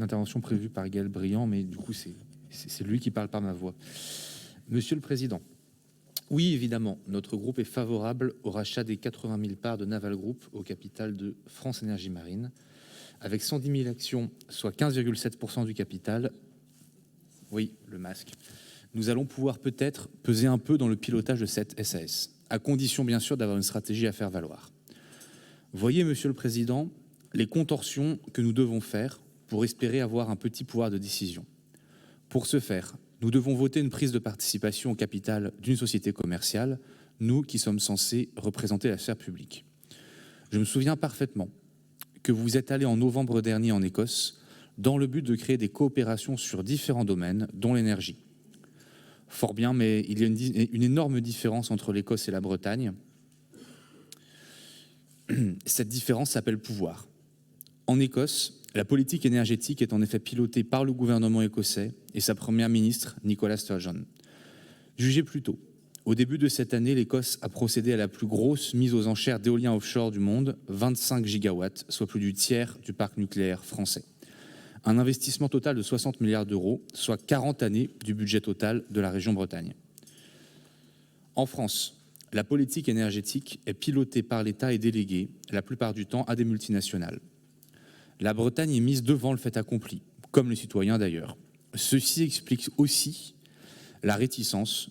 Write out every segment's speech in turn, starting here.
une intervention prévue par Gaël Briand, mais du coup, c'est lui qui parle par ma voix. Monsieur le Président, oui, évidemment, notre groupe est favorable au rachat des 80 000 parts de Naval Group au capital de France Énergie Marine. Avec 110 000 actions, soit 15,7% du capital, oui, le masque, nous allons pouvoir peut-être peser un peu dans le pilotage de cette SAS, à condition bien sûr d'avoir une stratégie à faire valoir. Voyez, Monsieur le Président, les contorsions que nous devons faire pour espérer avoir un petit pouvoir de décision. Pour ce faire, nous devons voter une prise de participation au capital d'une société commerciale, nous qui sommes censés représenter la sphère publique. Je me souviens parfaitement que vous êtes allé en novembre dernier en Écosse dans le but de créer des coopérations sur différents domaines, dont l'énergie. Fort bien, mais il y a une énorme différence entre l'Écosse et la Bretagne. Cette différence s'appelle pouvoir. En Écosse, la politique énergétique est en effet pilotée par le gouvernement écossais et sa première ministre, Nicola Sturgeon. Jugez plutôt, au début de cette année, l'Écosse a procédé à la plus grosse mise aux enchères d'éolien offshore du monde, 25 gigawatts, soit plus du tiers du parc nucléaire français. Un investissement total de 60 milliards d'euros, soit 40 années du budget total de la région Bretagne. En France, la politique énergétique est pilotée par l'État et déléguée, la plupart du temps, à des multinationales. La Bretagne est mise devant le fait accompli, comme les citoyens d'ailleurs. Ceci explique aussi la réticence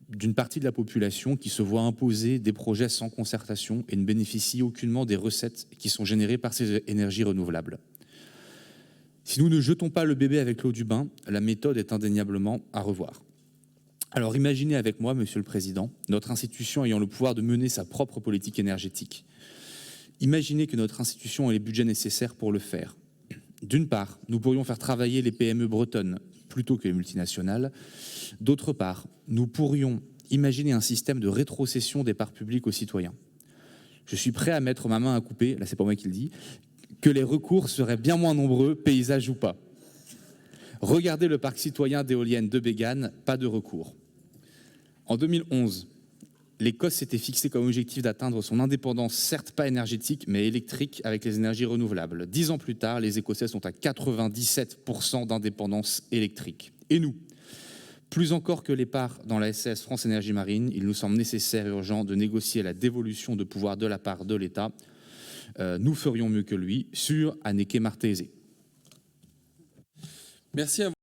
d'une partie de la population qui se voit imposer des projets sans concertation et ne bénéficie aucunement des recettes qui sont générées par ces énergies renouvelables. Si nous ne jetons pas le bébé avec l'eau du bain, la méthode est indéniablement à revoir. Alors imaginez avec moi, Monsieur le Président, notre institution ayant le pouvoir de mener sa propre politique énergétique. Imaginez que notre institution ait les budgets nécessaires pour le faire. D'une part, nous pourrions faire travailler les PME bretonnes plutôt que les multinationales. D'autre part, nous pourrions imaginer un système de rétrocession des parts publiques aux citoyens. Je suis prêt à mettre ma main à couper, là c'est pas moi qui le dis, que les recours seraient bien moins nombreux, paysage ou pas. Regardez le parc citoyen d'éoliennes de Bégane, pas de recours. En 2011, l'Écosse s'était fixé comme objectif d'atteindre son indépendance, certes pas énergétique, mais électrique avec les énergies renouvelables. 10 ans plus tard, les Écossais sont à 97% d'indépendance électrique. Et nous, plus encore que les parts dans la SAS France Énergie Marine, il nous semble nécessaire et urgent de négocier la dévolution de pouvoir de la part de l'État. Nous ferions mieux que lui sur Anneke Martese. Merci à vous.